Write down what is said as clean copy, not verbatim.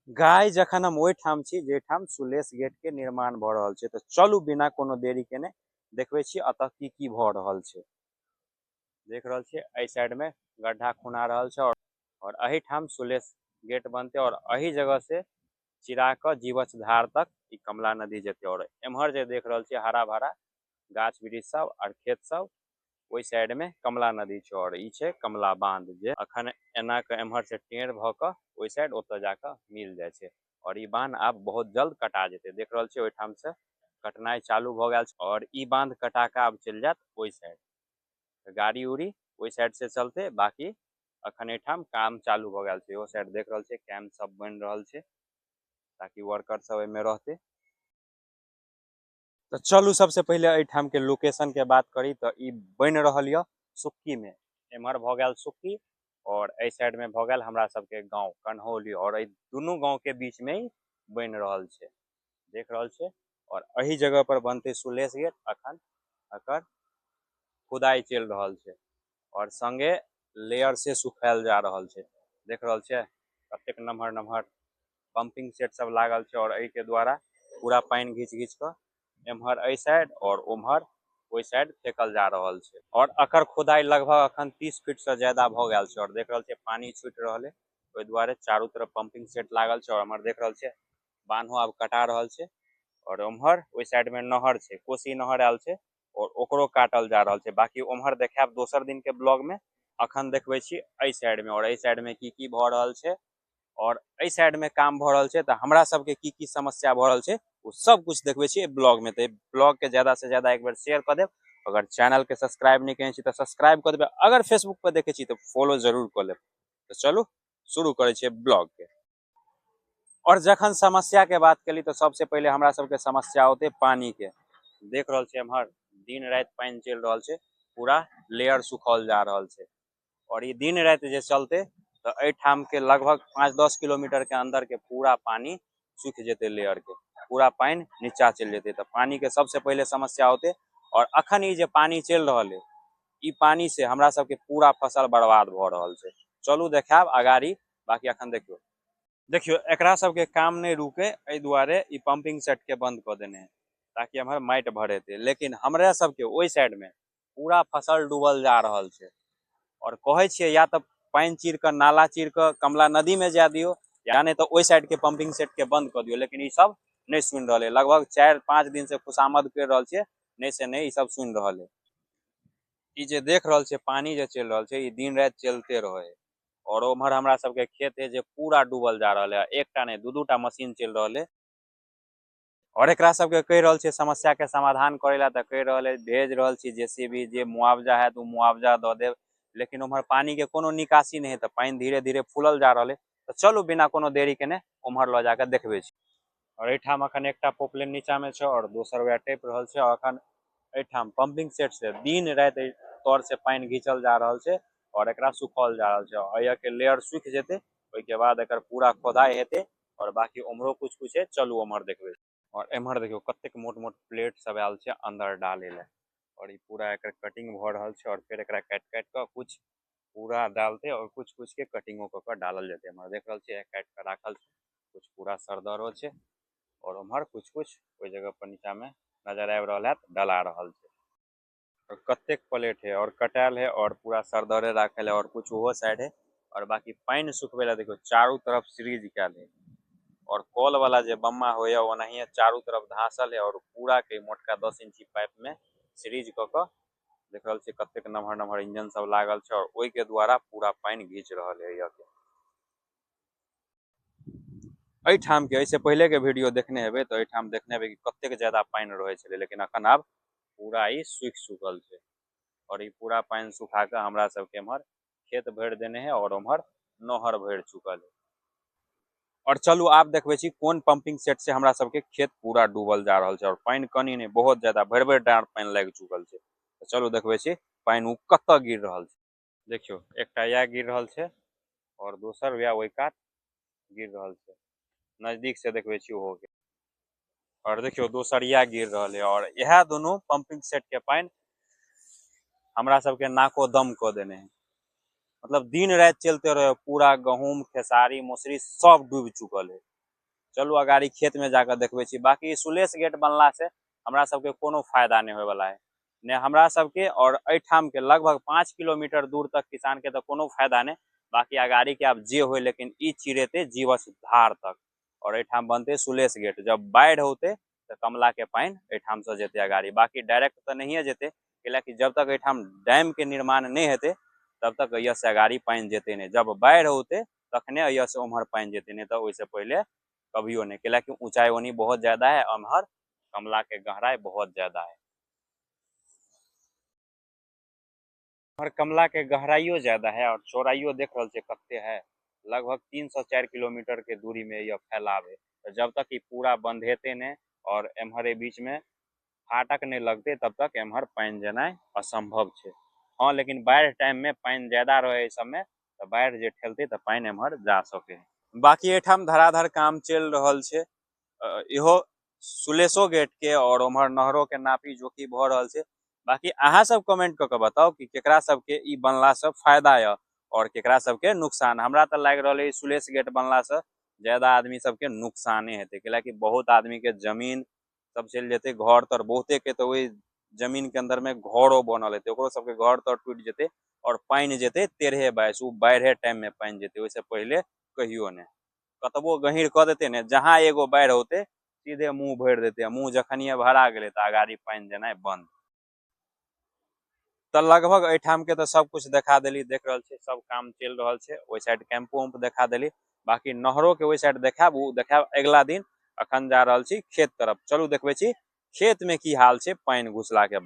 गाय जखन हम ओहिठाम छी जेठाम सुलेश गेट के निर्माण भ रहल छै, तो चलू बिना कोनो देरी केने देखबे छी अतः की भ रहल छै। देख रहल छियै एहि साइड में गड्ढा खुना रहल छै और एहिठाम सुलेश गेट बनते और एही जगह से चिरा क जीवछ धार तक ई कमला नदी जेते। और एम्हर जे देख रहल छियै हरा भरा गाछ वृक्ष सब और खेत सब, ओहि साइड में कमला नदी छै और ई छै कमला बांध जे अखन एना के एम्हर से टेढ़ भ क ओहि साइड ओतऽ जाके मिल जाइ छै। और ई बांध आब बहुत जल्द कटा जेतै। देख रहल छियै ओहिठाम से कटनाइ चालू भ गेल छै और ई बांध कटा के आब चलि जायत ओहि साइड। गाड़ी उड़ी ओहि साइड से चलते, बाकी अखन एठाम काम चालू भ गेल छै। ओ साइड देख रहल छियै कैम्प सब बनि रहल छै ताकि वर्कर सब एहिमे रहते। तो चलू सबसे पहले एठाम के लोकेशन के बात करी तो ई बनि रहल य सुक्की में। एम्हर भ गेल सुक्की और एहि साइड में भ गेल हमरा सबके गाँव कन्हौली और एहि दुनू गाँव के बीच में ही बनि रहल छै। देख रहल छै और एही जगह पर बनते सुलेश गेट। अखन एकर खुदाई चलि रहल छै और संगे लेयर से सुखायल जा रहल छै। देख रहल छियै कतेक नमहर नमहर पंपिंग सेट सब लागल छै और एहि के द्वारा पूरा पानी घीच घीच क एम्हर एहि साइड और उम्हर ओहि साइड फेकल जा रहल छै। और एकर खुदाई लगभग अखन 30 फीट से ज्यादा भ गेल छै और देख रहल छियै पानी छूटि रहल है, ओहि दुआरे चारू तरफ पंपिंग सेट लागल छै। और एम्हर देख रहल छियै बान्हो आब कटा रहल छै और उम्हर ओहि साइड में नहर छै, कोसी नहर आयल छै और ओकरो काटल जा रहल छै। बाकी उम्हर देखायब दोसर दिन के ब्लॉग में। अखन देखबे छी एहि साइड में और एहि साइड में की भ रहल छै और एहि साइड में काम भ रहल छै। तो हमरा सबके की समस्या भ रहल छै वो सब कुछ देखबे छी ब्लॉग में। तो ब्लॉग के ज्यादा से ज्यादा एक बार शेयर कर देब। अगर चैनल के सब्सक्राइब नहीं करें तो सब्सक्राइब कर देबे। अगर फेसबुक पर देखे छी तो फॉलो जरूर कर लेब। तो चलू शुरू करे छियै ब्लॉग के। और जखन समस्या के बात करी तो सबसे पहले हमरा सबके समस्या होते पानी के। देख रहल छियै एम्हर दिन राति पानी चलि रहल छै, पूरा लेयर सुखल जा रहल छै और ये दिन राति जे चलते तो एठाम के लगभग 5-10 किलोमीटर के अंदर के पूरा पानी सूख जेते, लेयर के पूरा पानी नीचा चल जेते। तो पानी के सबसे पहले समस्या होते और अखन ई जे पानी चल रहल है ई पानी से हमरा सबके पूरा फसल बर्बाद भ रहल छै। चलू देखाब अगाड़ी। बाकी अखन देखियो एकरा सबके काम नहीं रुके, एहि दुआरे ई पंपिंग सेट के बंद कर देने है ताकि एम्हर माटि भरेते। लेकिन हमरा सबके ओहि साइड में पूरा फसल डूबल जा रहल छै और कहे छियै या तो पानी चीर के नाला चीर के कमला नदी में जा दियो या नहीं तो ओहि साइड के पंपिंग सेट के बंद कर दियो। लेकिन ई सब नहीं सुनि रहल है। लगभग 4-5 दिन से खुशामद कर रहल छियै, नहीं से नहीं ई सब सुनि रहल है। ई जे देख रहल छियै पानी जे चल रहल छै ई दिन राति चलते रहे है और उम्हर हमरा सबके खेत है जे पूरा डूबल जा रहल है। एकटा नहीं दू-दूटा मशीन चल रहल है और एकरा सबके कह रहल छियै समस्या के समाधान करे ला। तो कह रहल है भेज रहल छी जेसीबी, जे मुआवजा है तो मुआवजा दऽ देब। लेकिन उम्हर पानी के कोनो निकासी नहीं है तो पानी धीरे धीरे फूलल जा रहा है। तो चलू बिना कोनो देरी केने उम्हर ल जाके देखबे छी। और एठाम अखन एकटा पोपलेन नीचा में छै और दोसर वएह टेप रहल छै। और अखन एठाम पंपिंग सेट से दिन राति तर से पानी घींचल जा रहल छै और एकरा सुखल जा रहल छै। और के लेयर सूख जेते ओहि के बाद एकर पूरा खोदाई हेते और बाकी उम्हरो कुछ कुछ है, चलू उम्हर देखबे। और एम्हर देखियो कतेक मोट मोट प्लेट सब आयल छै अंदर डाले ला और ई पूरा एकर कटिंग भ रहल छै और फिर एकरा काट काट के कुछ पूरा डालते और कुछ कुछ के कटिंगो क डालल जेते। एम्हर देख रहल छियै काट के राखल छै, कुछ पूरा सरदरो छै और उम्हर कुछ कुछ ओहि जगह पर नीचा में नजर आबि रहल है डला रहल छै। और कतेक प्लेट है और कटाल है और पूरा सरदरे राखल है और कुछ वो साइड है। और बाकी पानी सुखबे ला देखियो चारों तरफ सीरीज कैल है और कॉल वाला जे बम्मा हो ओनाहिए चारों तरफ धांसल है और पूरा के मोटका 10 इंची पाइप में सीरीज क के देख रहल छियै कतेक नमहर नमहर इंजन सब लागल छै और ओहि के द्वारा पूरा पानी घीच रहल है। एठाम के ऐसे पहले के वीडियो देखने हेबे तो एठाम देखने हेबे कि कतेक ज्यादा पानी रहे छले, लेकिन अखन आब पूरा ई सूख चुकल छै और ई पूरा पानी सुखा के हमरा सबके एम्हर खेत भरि देने है और उम्हर नहर भरि चुकल है। और चलू आब देखबे छी कोन पंपिंग सेट से हमरा सबके खेत पूरा डूबल जा रहल छै और पानी कनी नहीं बहुत ज्यादा भरि भरि डाँड़ पानी लाग चुकल छै। तो चलू देखबे छी पानी उ कत गिर रहल छै। देखियो एकटा या गिर रहल छै और दोसर या ओहि कात गिर रहल छै, नजदीक से देखबे छी ओहो के। और देखियो दोसर या गिर रहल है और यह दोनों पंपिंग सेट के पानी हमरा सबके नाको दम क देने है। मतलब दिन राति चलते रहे, पूरा गहूम खेसारी मौसरी सब डूब चुकल है चलू अगाड़ी खेत में जाकर देखबे छी। बाकी स्लूइस गेट बनला से हमरा सबके कोनो फायदा नहीं होय वाला है, ने हमरा सबके और एठाम के लगभग 5 किलोमीटर दूर तक किसान के तो कोनो फायदा नहीं। बाकी अगाड़ी के आब जे हो, लेकिन ई चिरेते जीवछ धार तक और एठाम बनते स्लूइस गेट। जब बाढ़ होते तो कमला के पानी एठाम से जेते अगाड़ी, बाकी डायरेक्ट तो नहीं जेते, कि जब तक एठाम डैम के निर्माण नहीं हेते तब तक अय्या से अगाड़ी पानी जेते नहीं। जब बाढ़ होते तखने अय्या से उम्हर पानी जेते, नहीं तो वैसे पहले कभियो नहीं, कि ऊंचाई ओनी बहुत ज्यादा है, उम्हर कमला के गहराई बहुत ज्यादा है। उम्हर कमला के गहराइयो ज्यादा है और चौड़ाइयो देख रहल छे कते है, लगभग 3 से 4 किलोमीटर के दूरी में यह फैलाव है। तो जब तक ये पूरा बंद हेते नहीं और एम्हर बीच में फाटक नहीं लगते तब तक एम्हर पानी जेनाइ असंभव है। हाँ, लेकिन बाढ़ टाइम में पानी ज्यादा रहे सब में, तो बाढ़ जे ठेलते तो पानी एम्हर जा सके। बाकी एठाम धड़ाधड़ काम चल रहल छे, इहो सुलेसो गेट के और उम्हर नहरों के नापी जोखी भ रहल छे। बाकी अहाँ सब कमेंट क के बताओ कि केकरा सबके ई बनला से फायदा है और केकरा सबके नुकसान। हमरा तो लाग रहल है सुलेस गेट बनला से ज्यादा आदमी सबके नुकसाने हेते, कि बहुत आदमी के जमीन सब चल जेते, घर तर बहुते के तो वही जमीन के अंदर में घरों बनल हेते, ओकरो सबके घर तर टूट जेते और पानी जेते 13 बाइस, उ बाढ़े टाइम में पानी जेते, वैसे पहले कहियो नहीं। कतबो गहीर क देते ने, जहाँ एगो बाढ़ होते सीधे मुंह भर देते, मुंह जखनिए भरा गेले तो अगाड़ी पानी जेनाइ बंद। तो लगभग एठाम के तो सब कुछ देखा देली, देख रहल छे सब काम चल रहल छे। ओई साइड कैंपो उम्प देखा देली, बाकी नहरों के ओई साइड देखाब, उ देखाब अगला दिन। अखन जा रहल छी खेत तरफ, चलू देखबे छी खेत में की हाल छे पानी घुसला के बाद।